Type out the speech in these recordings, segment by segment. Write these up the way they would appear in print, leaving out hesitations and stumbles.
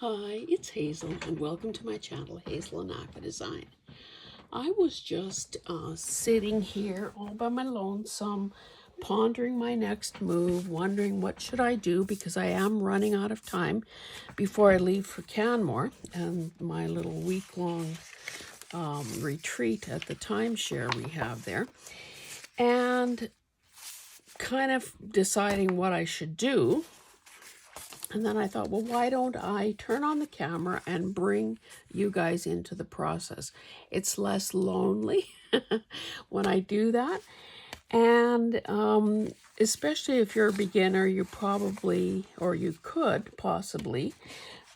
Hi, it's Hazel, and welcome to my channel, Hazel and Aka Design. I was just sitting here all by my lonesome, pondering my next move, wondering what should I do because I am running out of time before I leave for Canmore and my little week-long retreat at the timeshare we have there, and kind of deciding what I should do. And then I thought, well, why don't I turn on the camera and bring you guys into the process? It's less lonely when I do that. And especially if you're a beginner, you probably, or you could possibly,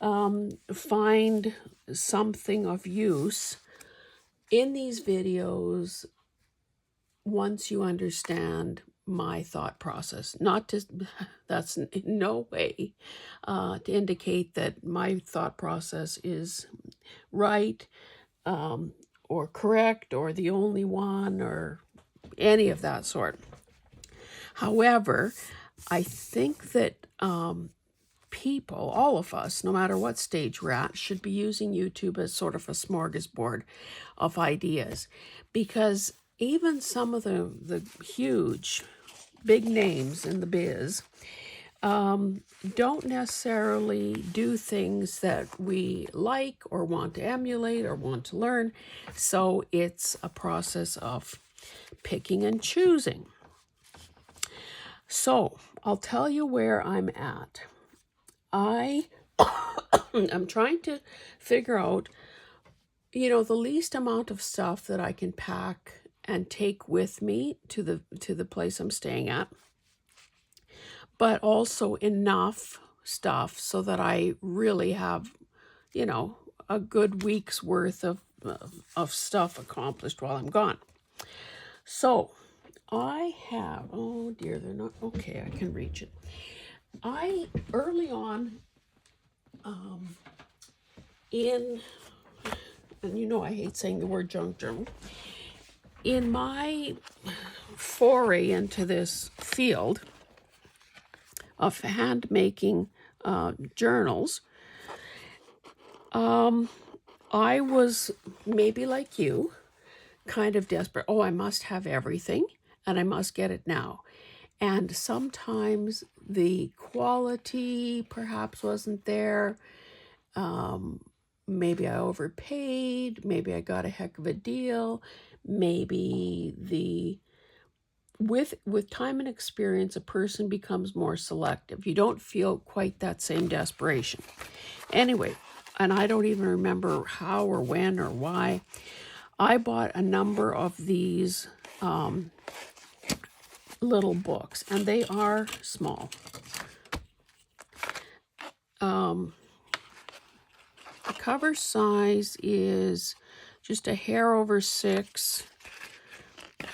find something of use in these videos once you understand my thought process. Not to, that's in no way to indicate that my thought process is right or correct or the only one or any of that sort. However, I think that people, all of us, no matter what stage we're at, should be using YouTube as sort of a smorgasbord of ideas, because even some of the huge, big names in the biz don't necessarily do things that we like or want to emulate or want to learn. So it's a process of picking and choosing. So I'll tell you where I'm at. I'm trying to figure out, the least amount of stuff that I can pack and take with me to the place I'm staying at, but also enough stuff so that I really have, a good week's worth of stuff accomplished while I'm gone. So I have, oh dear, they're not, okay, I can reach it. Early on, and I hate saying the word junk journal, in my foray into this field of hand making journals, I was maybe like you, kind of desperate. Oh, I must have everything and I must get it now. And sometimes the quality perhaps wasn't there. Maybe I overpaid. Maybe I got a heck of a deal. Maybe with time and experience, a person becomes more selective. You don't feel quite that same desperation. Anyway, and I don't even remember how or when or why, I bought a number of these little books, and they are small. The cover size is just a hair over 6,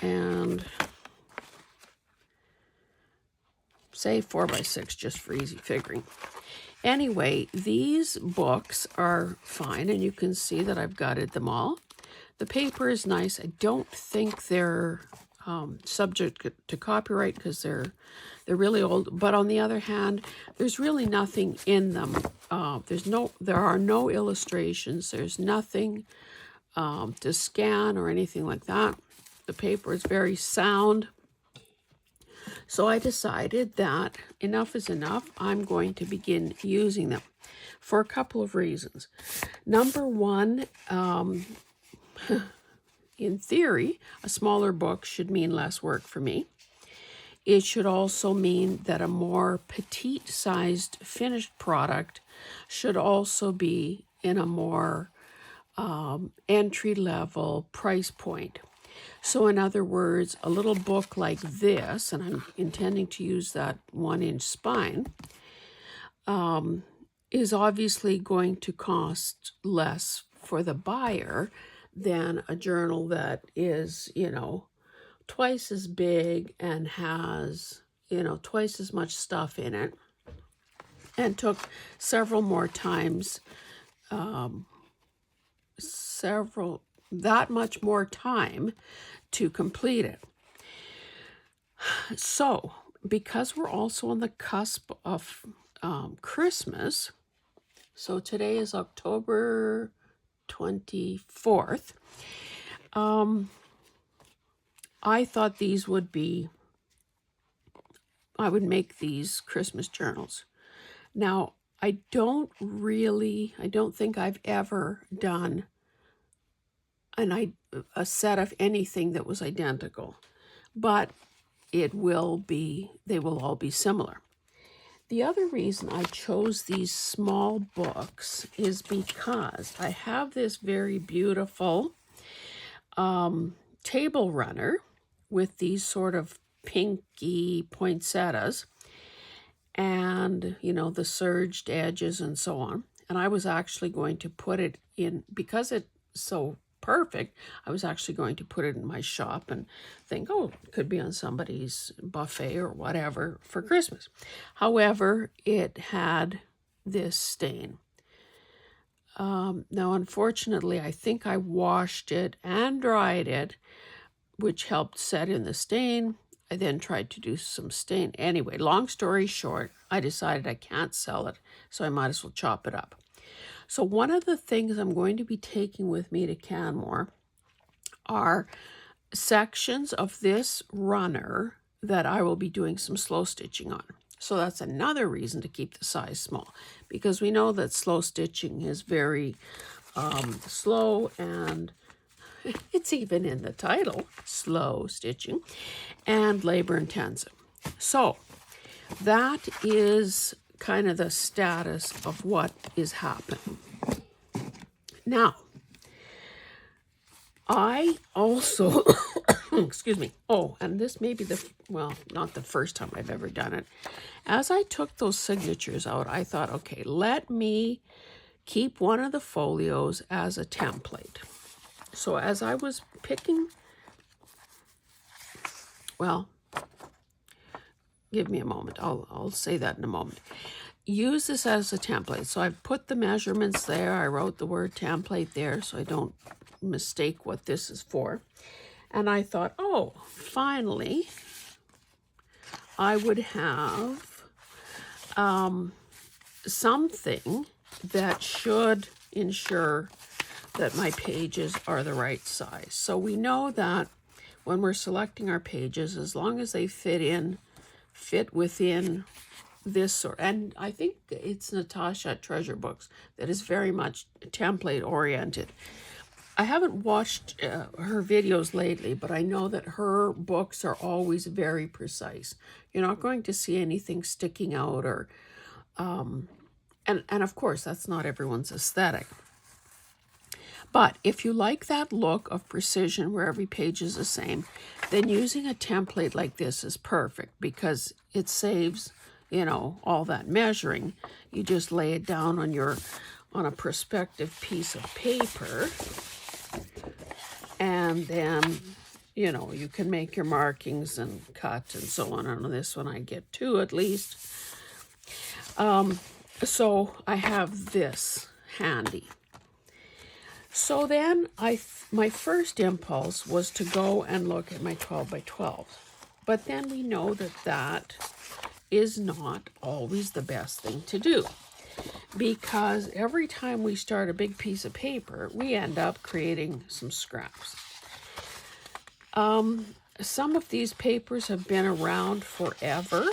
and say 4 by 6, just for easy figuring. Anyway, these books are fine, and you can see that I've gutted them all. The paper is nice. I don't think they're subject to copyright because they're really old. But on the other hand, there's really nothing in them. There are no illustrations. There's nothing to scan or anything like that. The paper is very sound. So I decided that enough is enough. I'm going to begin using them for a couple of reasons. Number one, in theory, a smaller book should mean less work for me. It should also mean that a more petite-sized finished product should also be in a more entry-level price point. So in other words, a little book like this, and I'm intending to use that 1-inch spine, is obviously going to cost less for the buyer than a journal that is, twice as big and has, twice as much stuff in it and took several more times, that much more time to complete it. So, because we're also on the cusp of Christmas, So today is October 24th. I thought these would be, I would make these Christmas journals. Now, I don't think I've ever done a set of anything that was identical, but they will all be similar. The other reason I chose these small books is because I have this very beautiful table runner with these sort of pinky poinsettias and, the serged edges and so on. And I was actually going to put it in, because it's so perfect, I was actually going to put it in my shop and think, oh, it could be on somebody's buffet or whatever for Christmas. However, it had this stain. Now, unfortunately, I think I washed it and dried it, which helped set in the stain. I then tried to do some stain. Anyway, long story short, I decided I can't sell it, so I might as well chop it up. So one of the things I'm going to be taking with me to Canmore are sections of this runner that I will be doing some slow stitching on. So that's another reason to keep the size small, because we know that slow stitching is very slow, and it's even in the title, slow stitching, and labor intensive. So that is kind of the status of what is happening. Now, I also, excuse me, and this may be not the first time I've ever done it. As I took those signatures out, I thought, okay, let me keep one of the folios as a template. So as I was picking, give me a moment. I'll say that in a moment. Use this as a template. So I've put the measurements there. I wrote the word template there so I don't mistake what this is for. And I thought, oh, finally, I would have something that should ensure that my pages are the right size. So we know that when we're selecting our pages, as long as they fit within this sort, and I think it's Natasha at Treasure Books that is very much template oriented. I haven't watched her videos lately, but I know that her books are always very precise. You're not going to see anything sticking out, or and of course that's not everyone's aesthetic. But if you like that look of precision where every page is the same, then using a template like this is perfect, because it saves, all that measuring. You just lay it down on a perspective piece of paper, and then, you can make your markings and cut and so on. On this one, I get 2 at least. So I have this handy. So then my first impulse was to go and look at my 12 by 12. But then we know that is not always the best thing to do, because every time we start a big piece of paper, we end up creating some scraps. Some of these papers have been around forever.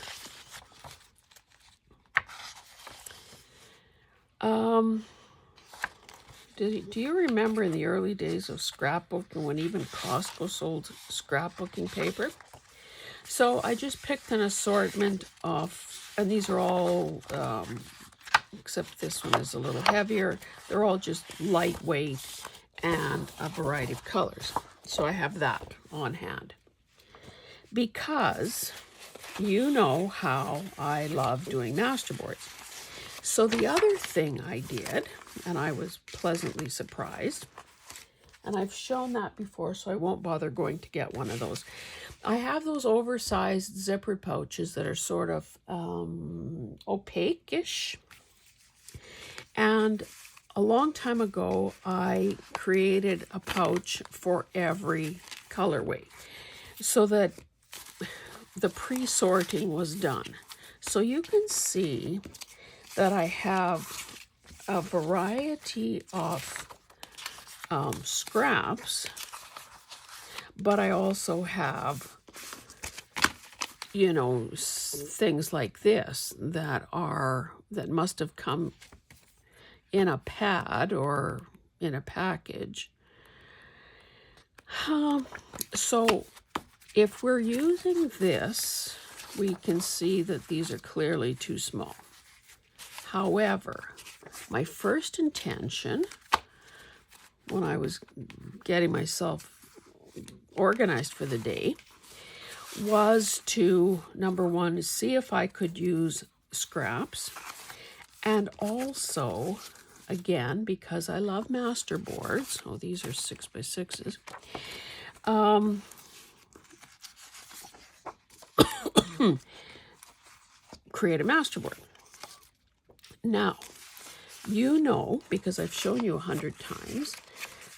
Do you remember in the early days of scrapbooking when even Costco sold scrapbooking paper? So I just picked an assortment of, and these are all, except this one is a little heavier, they're all just lightweight and a variety of colors. So I have that on hand, because you know how I love doing masterboards. So the other thing I did, and I was pleasantly surprised, and I've shown that before, so I won't bother going to get one of those. I have those oversized zippered pouches that are sort of opaque-ish. And a long time ago, I created a pouch for every colorway so that the pre-sorting was done. So you can see that I have a variety of scraps, but I also have, you know, things like this that must have come in a pad or in a package. So if we're using this, we can see that these are clearly too small. However, my first intention when I was getting myself organized for the day was to, number one, see if I could use scraps, and also, again, because I love master boards, oh, these are 6x6s, create a master board. Now, you know, because I've shown you 100 times,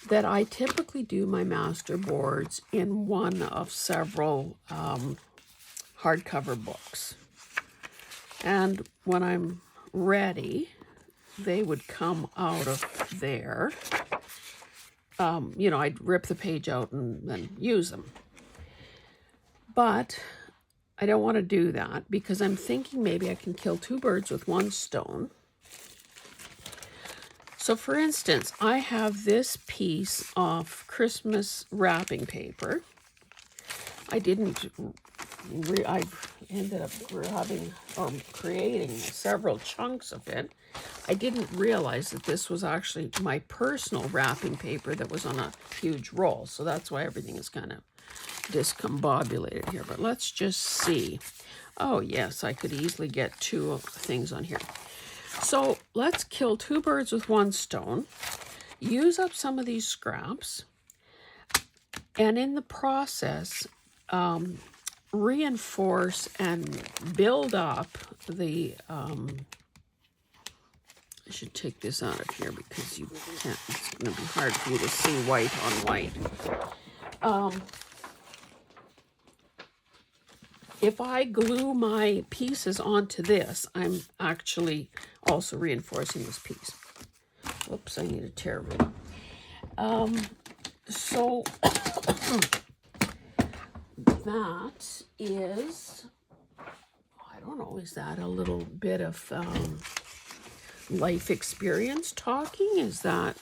that I typically do my master boards in one of several hardcover books. And when I'm ready, they would come out of there. You know, I'd rip the page out and then use them. But I don't want to do that because I'm thinking maybe I can kill two birds with one stone. So for instance, I have this piece of Christmas wrapping paper. I ended up grabbing or creating several chunks of it. I didn't realize that this was actually my personal wrapping paper that was on a huge roll. So that's why everything is kind of discombobulated here. But let's just see. Oh yes, I could easily get two things on here. So let's kill two birds with one stone, use up some of these scraps, and in the process, reinforce and build up the, I should take this out of here because you can't, it's going to be hard for you to see white on white. If I glue my pieces onto this, I'm actually also reinforcing this piece. Oops, I need to tear it. So that is, I don't know, is that a little bit of life experience talking? Is that,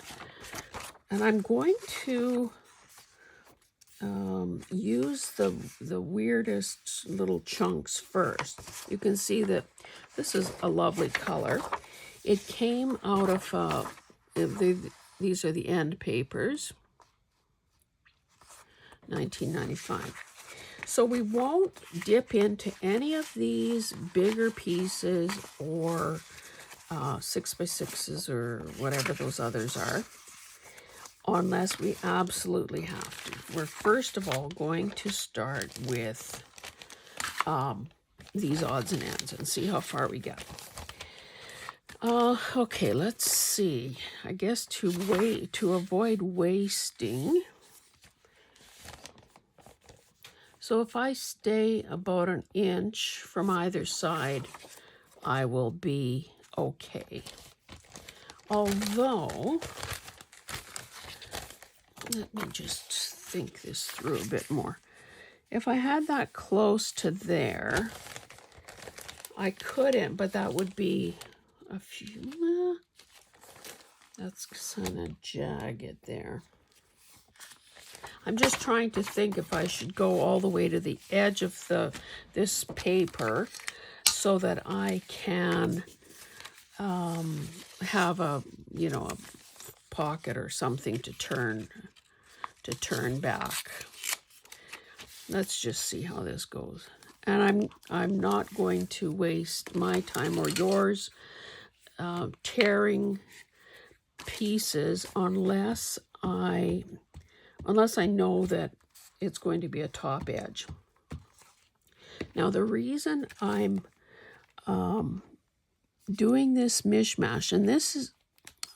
and I'm going to use the weirdest little chunks first. You can see that this is a lovely color. It came out of, these are the end papers, 1995. So we won't dip into any of these bigger pieces or 6x6s or whatever those others are, unless we absolutely have to. We're first of all going to start with these odds and ends and see how far we get. Okay, let's see. I guess to avoid wasting. So if I stay about an inch from either side, I will be okay. Although, let me just think this through a bit more. If I had that close to there, I couldn't, but that would be a few, that's kind of jagged there. I'm just trying to think if I should go all the way to the edge of this paper so that I can have a pocket or something to turn back. Let's just see how this goes. And I'm not going to waste my time or yours tearing pieces unless I know that it's going to be a top edge. Now the reason I'm doing this mishmash, and this is,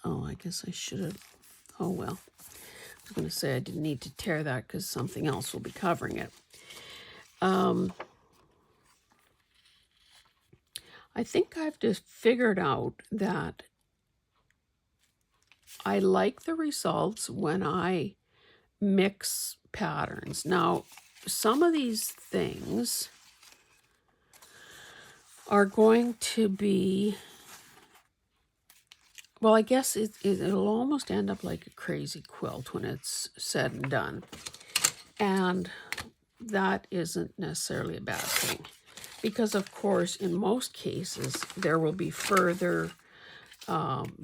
oh, I guess I should have, oh well. I was going to say I didn't need to tear that because something else will be covering it. I think I've just figured out that I like the results when I mix patterns. Now, some of these things are going to be, well, I guess it'll almost end up like a crazy quilt when it's said and done. And that isn't necessarily a bad thing. Because, of course, in most cases, there will be further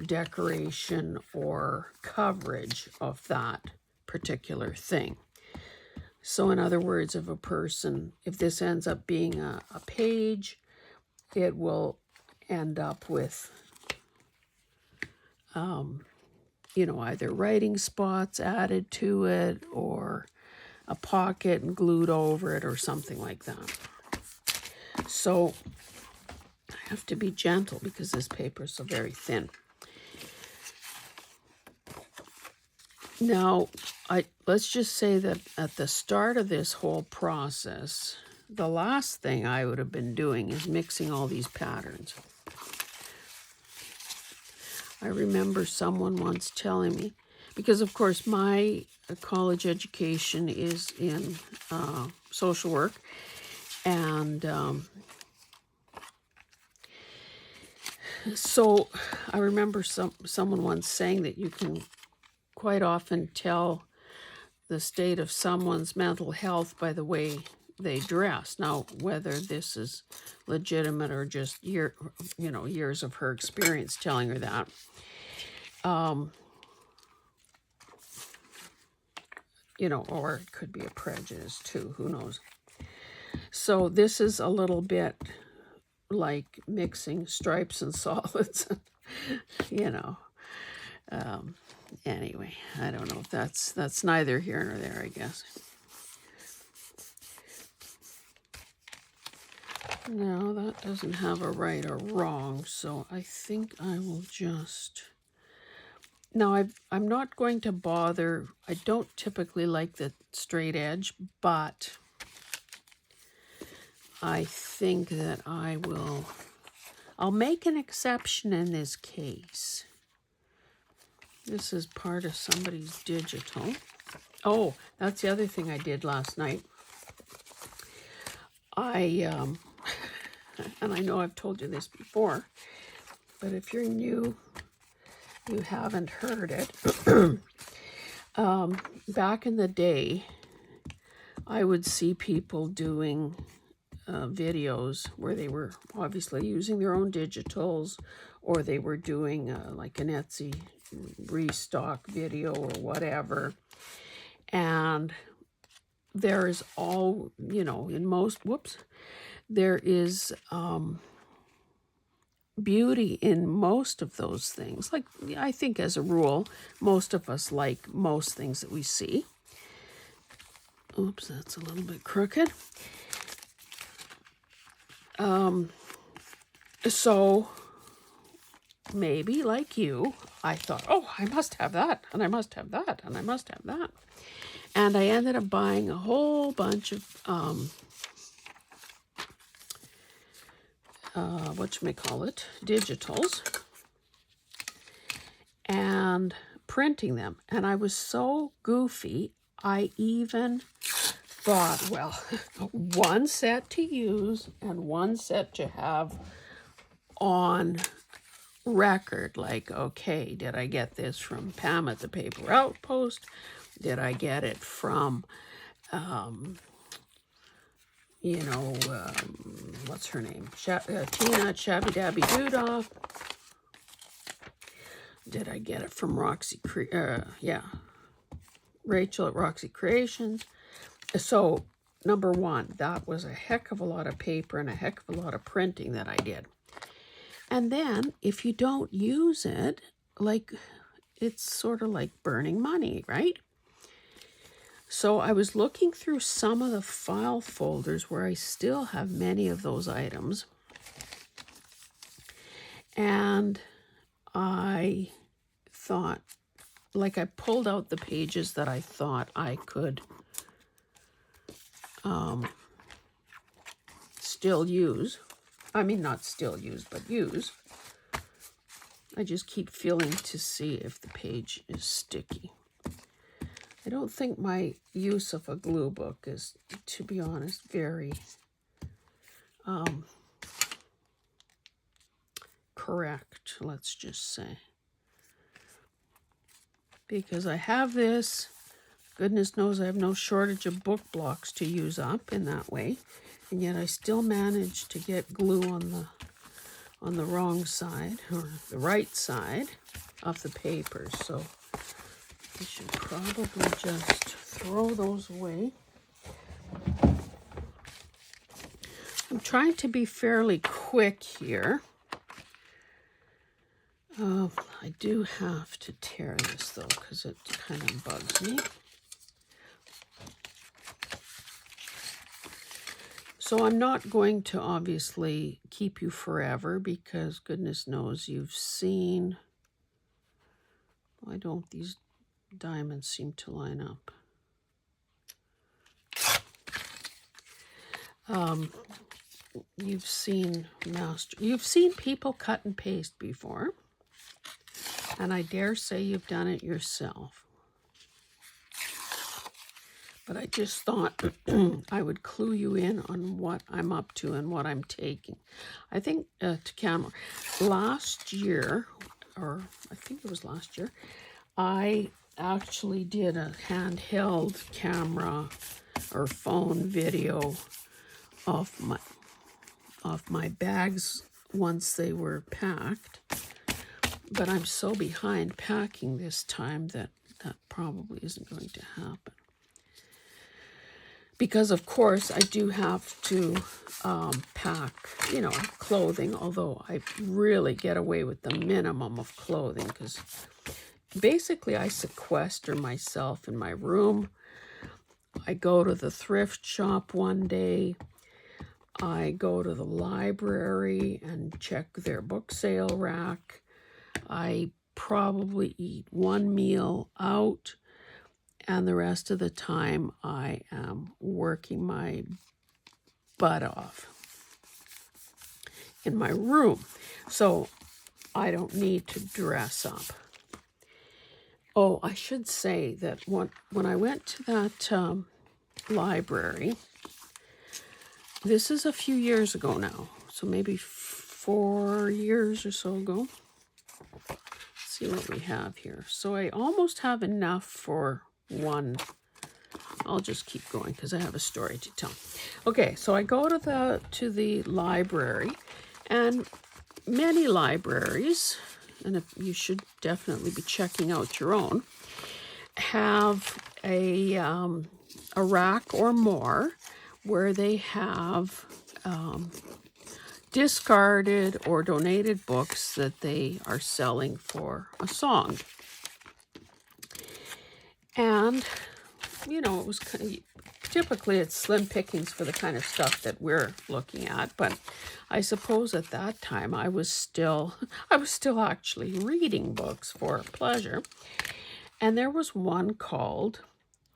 decoration or coverage of that particular thing. So in other words, if this ends up being a page, it will end up with, either writing spots added to it or a pocket and glued over it or something like that. So I have to be gentle because this paper is so very thin. Now, let's just say that at the start of this whole process, the last thing I would have been doing is mixing all these patterns. I remember someone once telling me, because of course my college education is in social work, and so I remember someone once saying that you can quite often tell the state of someone's mental health by the way they dress. Now, whether this is legitimate or just years of her experience telling her that, or it could be a prejudice too, who knows. So this is a little bit like mixing stripes and solids, anyway, I don't know if that's neither here nor there, I guess. No, that doesn't have a right or wrong, so I think I will just... Now, I'm not going to bother. I don't typically like the straight edge, but I think that I'll make an exception in this case. This is part of somebody's digital. Oh, that's the other thing I did last night. And I know I've told you this before, but if you're new, you haven't heard it. Back in the day, I would see people doing videos where they were obviously using their own digitals, or they were doing like an Etsy restock video or whatever. And there is there is beauty in most of those things. Like, I think as a rule, most of us like most things that we see. Oops, that's a little bit crooked. So maybe like you, I thought, oh, I must have that, and I must have that, and I must have that. And I ended up buying a whole bunch of digitals, and printing them. And I was so goofy, I even thought, well, one set to use and one set to have on record. Like, okay, did I get this from Pam at the Paper Outpost? Did I get it from what's her name? Tina at Shabby Dabby Doodah. Did I get it from Rachel at Roxy Creations? So, number one, that was a heck of a lot of paper and a heck of a lot of printing that I did. And then, if you don't use it, it's sort of like burning money, right? So I was looking through some of the file folders where I still have many of those items. And I thought, I pulled out the pages that I thought I could still use. I mean, not still use, but use. I just keep feeling to see if the page is sticky. I don't think my use of a glue book is, to be honest, very correct, let's just say. Because I have this, goodness knows I have no shortage of book blocks to use up in that way, and yet I still manage to get glue on the wrong side, or the right side of the paper. So I should probably just throw those away. I'm trying to be fairly quick here. I do have to tear this though, because it kind of bugs me. So I'm not going to obviously keep you forever, because goodness knows you've seen, why don't these diamonds seem to line up? You've seen people cut and paste before, and I dare say you've done it yourself. But I just thought I would clue you in on what I'm up to and what I'm taking. I think to camera, last year, or I think it was last year, I actually did a handheld camera or phone video of my bags once they were packed. But I'm so behind packing this time that probably isn't going to happen. Because, of course, I do have to pack, clothing, although I really get away with the minimum of clothing, because basically I sequester myself in my room. I go to the thrift shop one day. I go to the library and check their book sale rack. I probably eat one meal out, and the rest of the time I am working my butt off in my room. So I don't need to dress up. Oh, I should say that when I went to that library, this is a few years ago now, so maybe 4 years or so ago. Let's see what we have here. So I almost have enough for one. I'll just keep going because I have a story to tell. Okay, so I go to the library, and many libraries, and if you should definitely be checking out your own, have a rack or more where they have discarded or donated books that they are selling for a song. And, it was typically it's slim pickings for the kind of stuff that we're looking at. But I suppose at that time I was still actually reading books for pleasure. And there was one called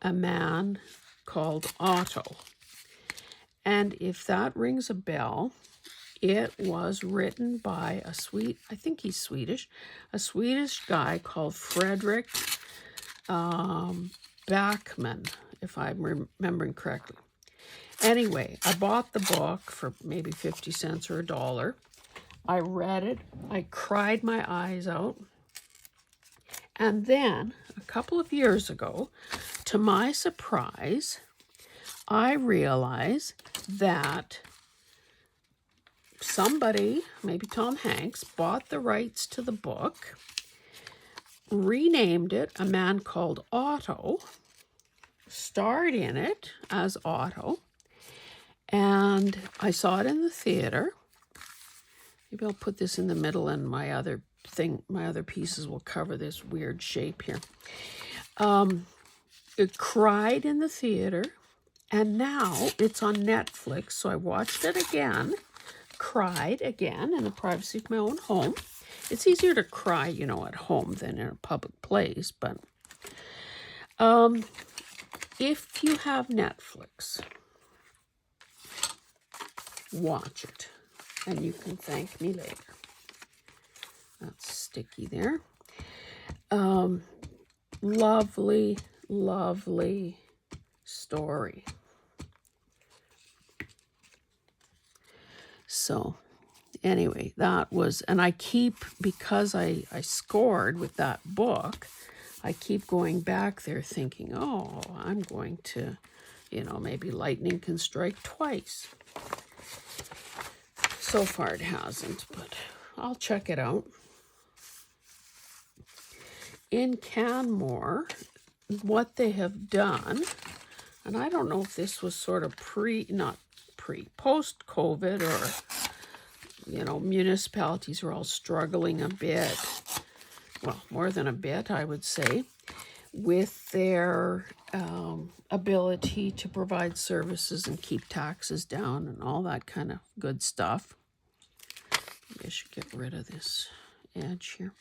A Man Called Otto. And if that rings a bell, it was written by I think he's Swedish, a Swedish guy called Frederick Backman, if I'm remembering correctly. Anyway, I bought the book for maybe 50 cents or $1. I read it. I cried my eyes out. And then, a couple of years ago, to my surprise, I realized that somebody, maybe Tom Hanks, bought the rights to the book, renamed it A Man Called Otto, starred in it as Otto, and I saw it in the theater. Maybe I'll put this in the middle, and my other pieces will cover this weird shape here. It cried in the theater, and now it's on Netflix, so I watched it again, cried again in the privacy of my own home. It's easier to cry, at home than in a public place, but if you have Netflix, watch it, and you can thank me later. That's sticky there. Lovely, lovely story. So anyway, that was, and I keep, because I scored with that book, I keep going back there thinking, oh, I'm going to, maybe lightning can strike twice. So far it hasn't, but I'll check it out. In Canmore, what they have done, and I don't know if this was sort of post-COVID, or, municipalities are all struggling a bit, well, more than a bit, I would say, with their ability to provide services and keep taxes down and all that kind of good stuff. Maybe I should get rid of this edge here.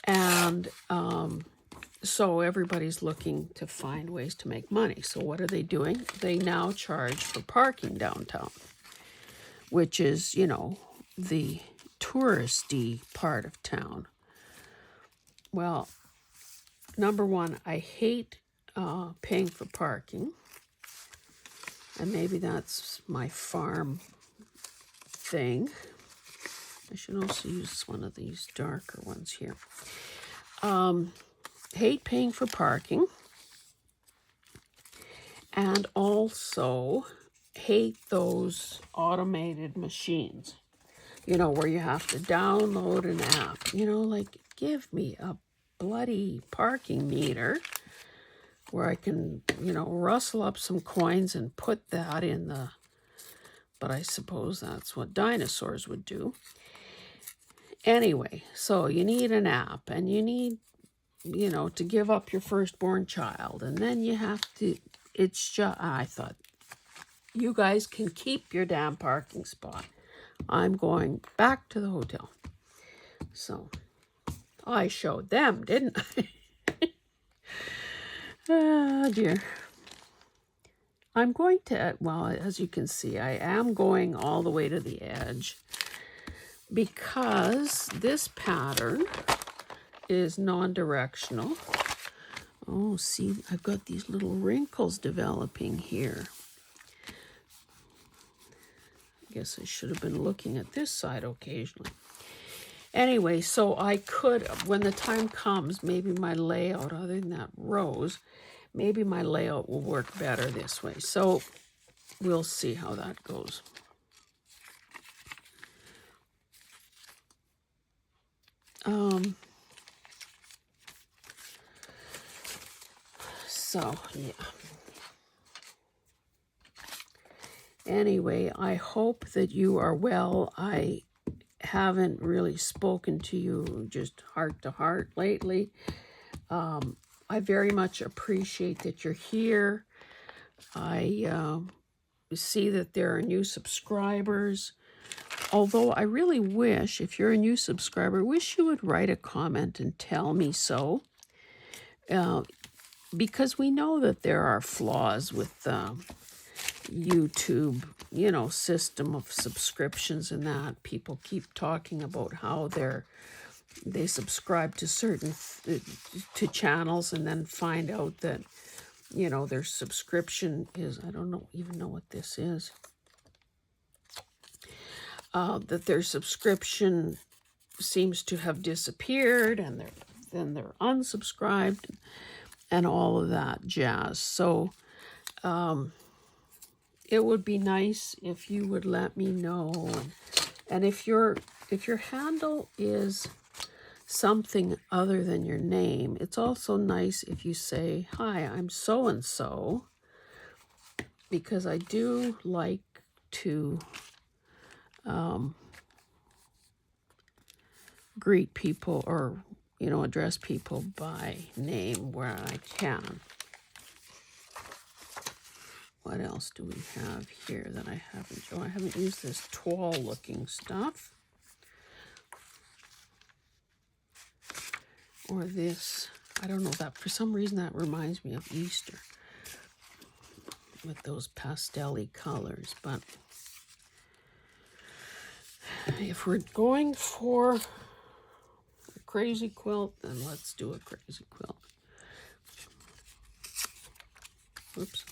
And so everybody's looking to find ways to make money. So what are they doing? They now charge for parking downtown, which is, the touristy part of town. Well, number one, I hate paying for parking. And maybe that's my farm thing. I should also use one of these darker ones here. Hate paying for parking. And also hate those automated machines, where you have to download an app. Like, give me a bloody parking meter where I can, rustle up some coins and put that in the, but I suppose that's what dinosaurs would do. Anyway, so you need an app, and you need, to give up your firstborn child, and then you have to, it's just, I thought, you guys can keep your damn parking spot. I'm going back to the hotel. So I showed them, didn't I? Oh dear. I'm going to, well, as you can see, I am going all the way to the edge because this pattern is non-directional. Oh, see, I've got these little wrinkles developing here. I guess I should have been looking at this side occasionally. Anyway, so I could, when the time comes, maybe my layout, other than that rose, maybe my layout will work better this way. So we'll see how that goes. So, yeah. Anyway, I hope that you are well. I haven't really spoken to you just heart to heart lately. I very much appreciate that you're here. I see that there are new subscribers. Although I really wish, if you're a new subscriber, wish you would write a comment and tell me so. Because we know that there are flaws with YouTube, system of subscriptions and that. People keep talking about how they subscribe to certain to channels and then find out that, their subscription is, I don't even know what this is. That their subscription seems to have disappeared, and then they're unsubscribed and all of that jazz. So it would be nice if you would let me know. And if your handle is something other than your name, it's also nice if you say, hi, I'm so-and-so, because I do like to greet people or, address people by name where I can. What else do we have here that I haven't? Oh, I haven't used this tall looking stuff. Or this, I don't know, that for some reason that reminds me of Easter with those pastel-y colors. But if we're going for crazy quilt, then let's do a crazy quilt. Oops.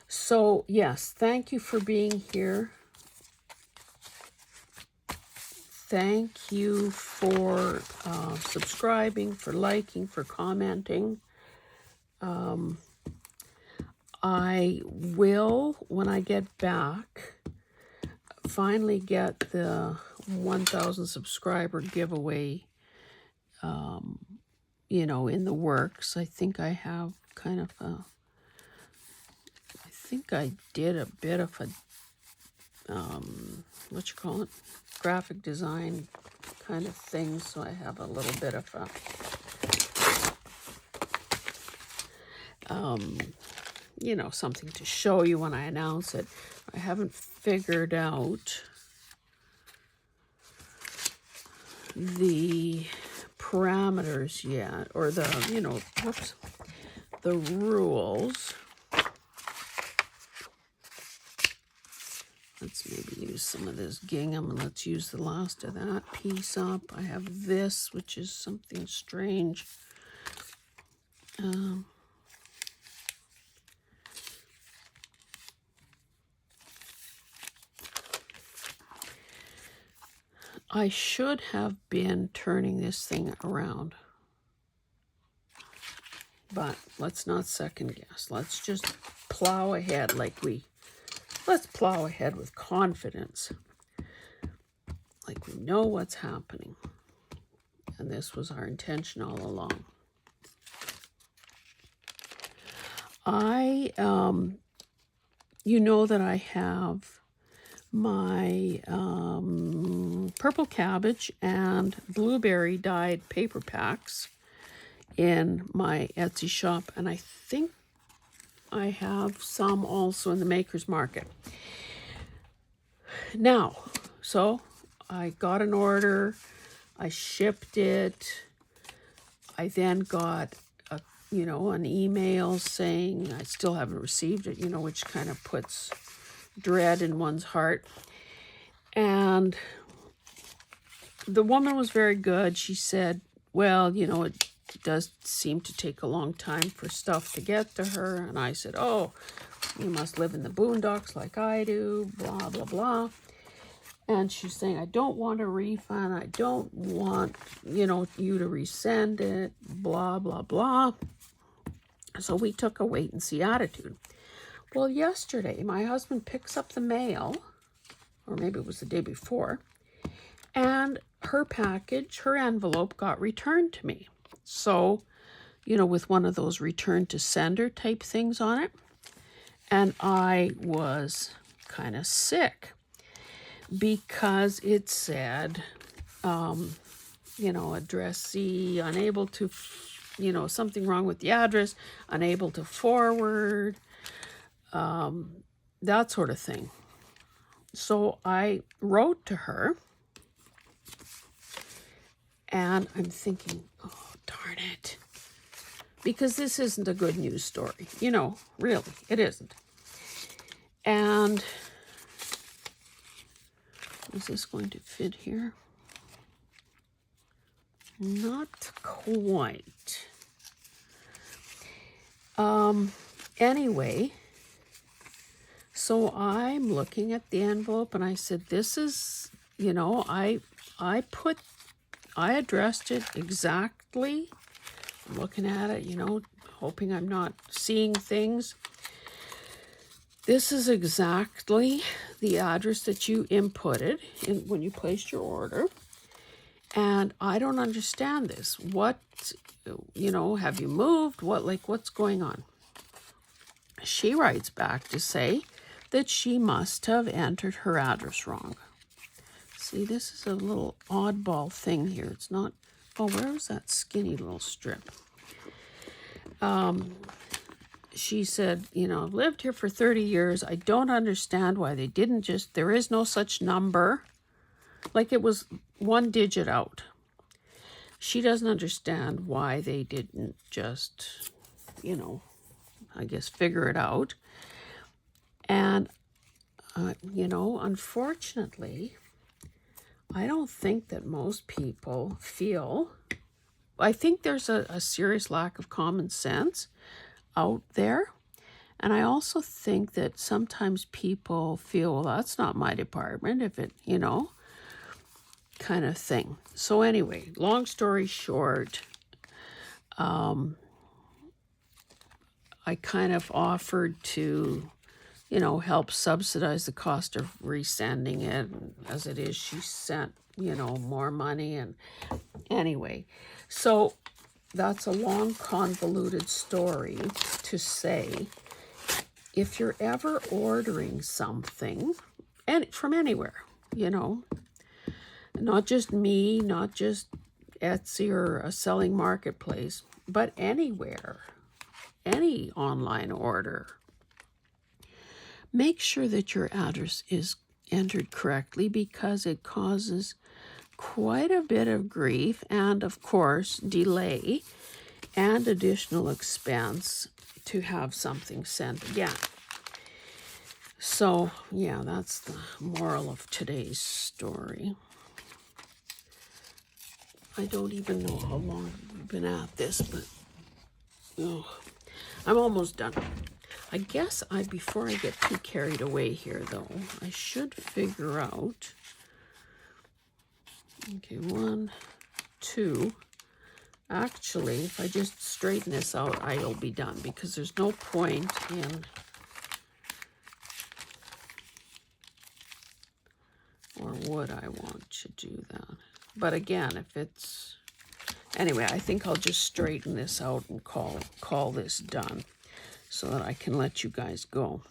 So, yes, thank you for being here. Thank you for subscribing, for liking, for commenting. I will, when I get back, finally get the 1,000 subscriber giveaway, you know, in the works. I think I have kind of a, I think I did a bit of a, what you call it, graphic design kind of thing. So I have a little bit of a, you know, something to show you when I announce it. I haven't figured out the parameters yet, or the, you know, whoops, the rules. Let's maybe use some of this gingham, and let's use the last of that piece up. I have this, which is something strange. I should have been turning this thing around, but let's not second guess. Let's just plow ahead let's plow ahead with confidence, like we know what's happening. And this was our intention all along. You know that I have my purple cabbage and blueberry dyed paper packs in my Etsy shop, and I think I have some also in the Maker's Market. Now, so I got an order, I shipped it, I then got you know, an email saying I still haven't received it, you know, which kind of puts dread in one's heart. And the woman was very good. She said, well, you know, it does seem to take a long time for stuff to get to her. And I said, oh, you must live in the boondocks like I do, blah, blah, blah. And she's saying, I don't want a refund. I don't want, you know, you to resend it, blah, blah, blah. So we took a wait and see attitude. Well, yesterday, my husband picks up the mail, or maybe it was the day before, and her package, her envelope got returned to me. So, you know, with one of those return to sender type things on it. And I was kind of sick because it said, you know, addressee unable to, you know, something wrong with the address, unable to forward, that sort of thing. So I wrote to her, and I'm thinking, oh, darn it. Because this isn't a good news story. You know, really, it isn't. And is this going to fit here? Not quite. Anyway, so I'm looking at the envelope and I said, this is, you know, I addressed it exactly. I'm looking at it, you know, hoping I'm not seeing things. This is exactly the address that you inputted when you placed your order. And I don't understand this. What, you know, have you moved? What's going on? She writes back to say that she must have entered her address wrong. See, this is a little oddball thing here. It's not, oh, where was that skinny little strip? She said, you know, I've lived here for 30 years. I don't understand why they didn't just, there is no such number. Like it was one digit out. She doesn't understand why they didn't just, you know, I guess figure it out. And, you know, unfortunately, I don't think that most people feel, I think there's a serious lack of common sense out there. And I also think that sometimes people feel, well, that's not my department, if it, kind of thing. So anyway, long story short, I kind of offered to, help subsidize the cost of resending it. And as it is, she sent, more money. And anyway, so that's a long, convoluted story to say, if you're ever ordering something, and from anywhere, not just me, not just Etsy or a selling marketplace, but anywhere, any online order, make sure that your address is entered correctly, because it causes quite a bit of grief and, of course, delay and additional expense to have something sent again. So, yeah, that's the moral of today's story. I don't even know how long we've been at this, but I'm almost done. I guess before I get too carried away here, though, I should figure out, okay, 1, 2, actually, if I just straighten this out, I'll be done, because there's no point in, or would I want to do that? But again, if it's, anyway, I think I'll just straighten this out and call this done so that I can let you guys go.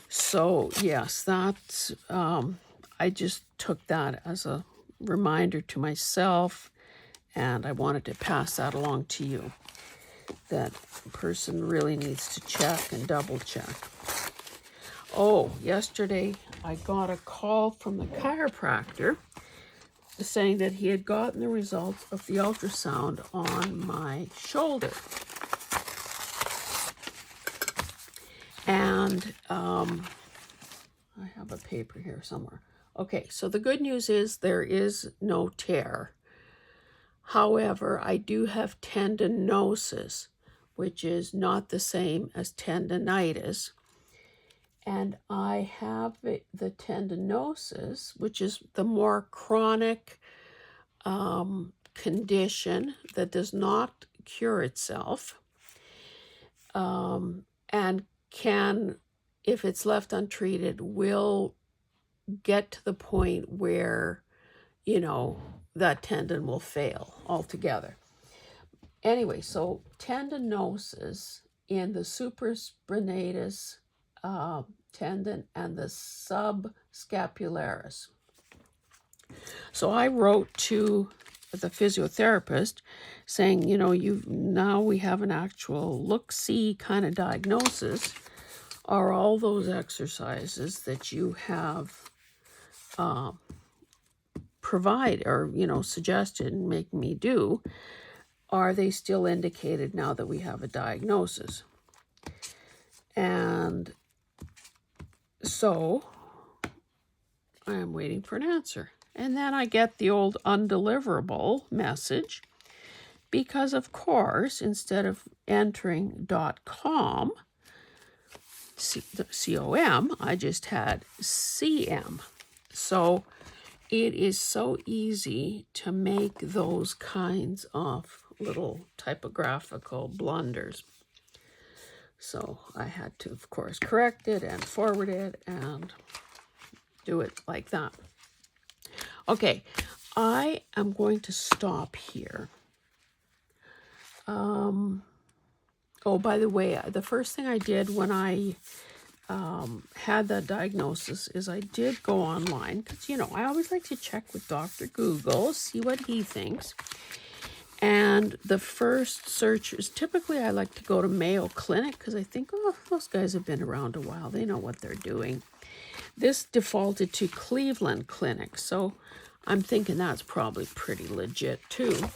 So yes, that's, I just took that as a reminder to myself, and I wanted to pass that along to you. That person really needs to check and double check. Oh, yesterday I got a call from the chiropractor saying that he had gotten the results of the ultrasound on my shoulder. And I have a paper here somewhere. Okay, so the good news is there is no tear. However, I do have tendinosis, which is not the same as tendinitis. And I have the tendinosis, which is the more chronic condition that does not cure itself, and can, if it's left untreated, will get to the point where, that tendon will fail altogether. Anyway, so tendinosis in the supraspinatus tendon and the subscapularis. So I wrote to the physiotherapist saying, now we have an actual look-see kind of diagnosis. Are all those exercises that you have suggested and make me do, are they still indicated now that we have a diagnosis? And so I am waiting for an answer. And then I get the old undeliverable message, because of course, instead of entering .com, C-O-M, I just had C-M. So it is so easy to make those kinds of little typographical blunders. So I had to, of course, correct it and forward it and do it like that. Okay, I am going to stop here. Oh, by the way, the first thing I did when I had that diagnosis is I did go online, because, I always like to check with Dr. Google, see what he thinks. And the first search is typically I like to go to Mayo Clinic, because I think, those guys have been around a while. They know what they're doing. This defaulted to Cleveland Clinic, so I'm thinking that's probably pretty legit too.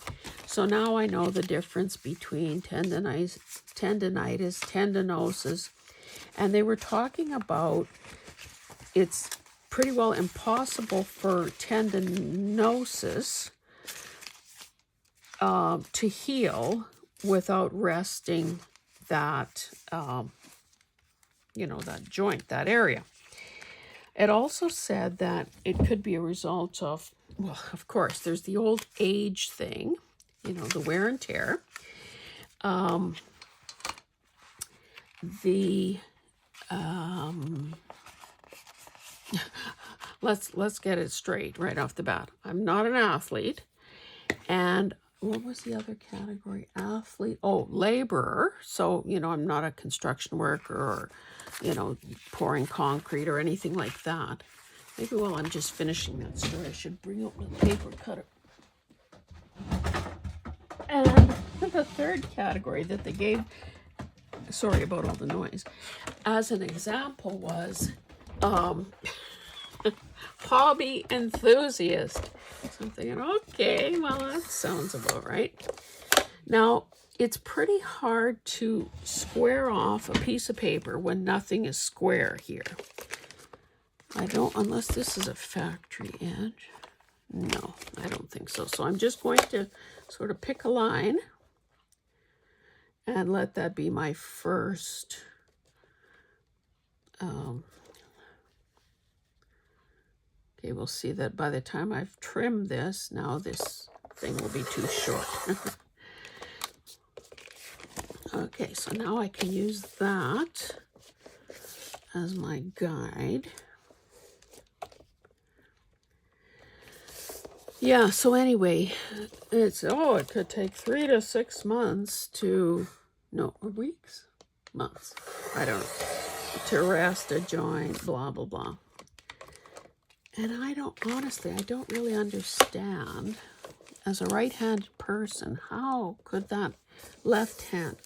So now I know the difference between tendinitis, tendinosis, And they were talking about it's pretty well impossible for tendinosis to heal without resting that, that joint, that area. It also said that it could be a result of, well, of course, there's the old age thing, the wear and tear. Let's get it straight right off the bat. I'm not an athlete. And what was the other category? Athlete. Oh, laborer. So, I'm not a construction worker or, pouring concrete or anything like that. Maybe while I'm just finishing that story, I should bring out my paper cutter. And the third category that they gave, sorry about all the noise, as an example was hobby enthusiast. So I'm thinking, okay, well, that sounds about right. Now, it's pretty hard to square off a piece of paper when nothing is square here. Unless this is a factory edge. No, I don't think so. So I'm just going to sort of pick a line and let that be my first okay, we'll see that by the time I've trimmed this, now this thing will be too short. Okay, so now I can use that as my guide. Yeah, so anyway, it could take 3 to 6 months to, weeks? Months, I don't know, to rest a joint, blah, blah, blah. And I don't really understand, as a right-handed person, how could that left hand,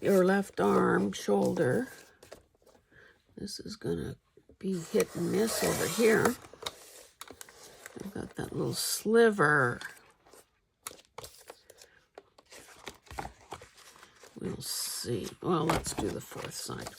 or left arm, shoulder, this is going to be hit and miss over here. I've got that little sliver. We'll see. Well, let's do the fourth side.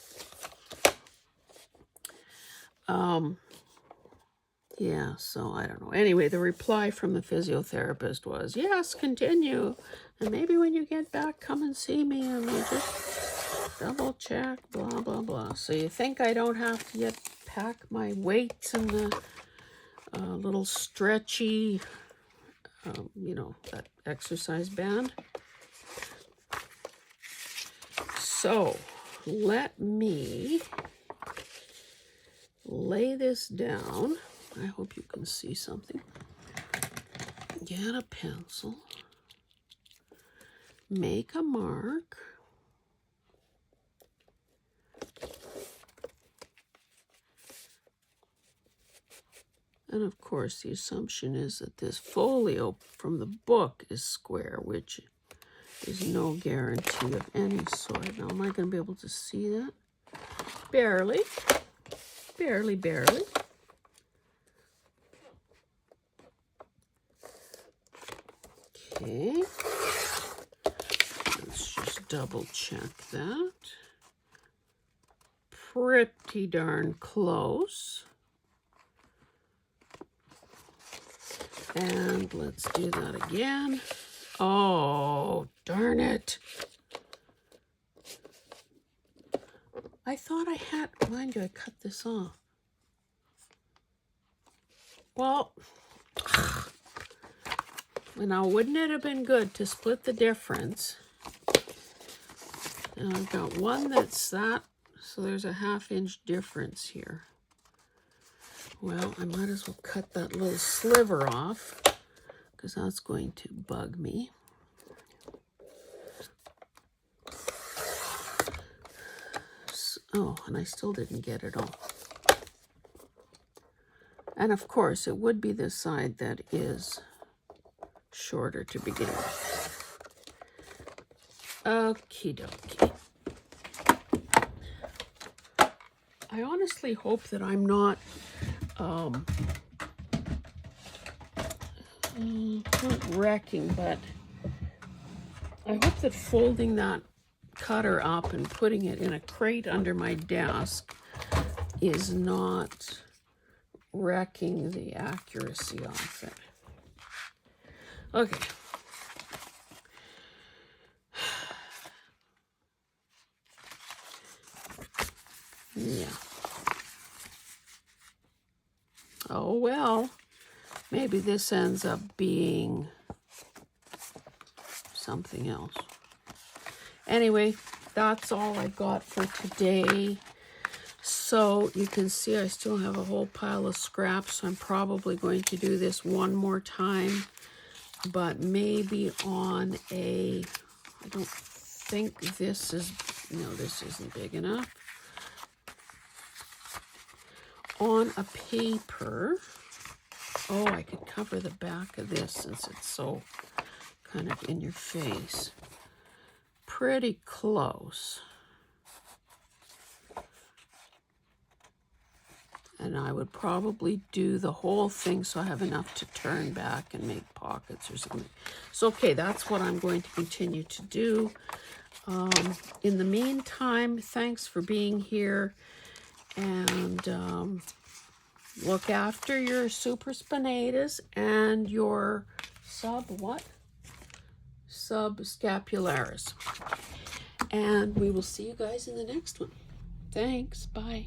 Yeah, so I don't know. Anyway, the reply from the physiotherapist was, yes, continue. And maybe when you get back, come and see me and we'll just double check, blah, blah, blah. So you think I don't have to yet pack my weights in the little stretchy, that exercise band? So let me lay this down. I hope you can see something. Get a pencil. Make a mark. And of course, the assumption is that this folio from the book is square, which is no guarantee of any sort. Now, am I going to be able to see that? Barely. Barely, barely. Okay. Let's just double check that. Pretty darn close. And let's do that again. Oh, darn it. I thought I had, mind you, I cut this off. Well, now wouldn't it have been good to split the difference? And I've got one that's that, so there's a 1/2 inch difference here. Well, I might as well cut that little sliver off, because that's going to bug me. Oh, and I still didn't get it all. And of course, it would be this side that is shorter to begin with. Okie dokie. I honestly hope that I'm not not wrecking, but I hope that folding that cutter up and putting it in a crate under my desk is not wrecking the accuracy of it. Okay. Yeah. Oh well, maybe this ends up being something else. Anyway, that's all I got for today. So you can see I still have a whole pile of scraps, so I'm probably going to do this one more time, but maybe on a, I don't think this is, no, this isn't big enough. On a paper, oh, I could cover the back of this since it's so kind of in your face. Pretty close. And I would probably do the whole thing so I have enough to turn back and make pockets or something. So, okay, that's what I'm going to continue to do. In the meantime, thanks for being here. And look after your supraspinatus and your subscapularis. And we will see you guys in the next one. Thanks. Bye.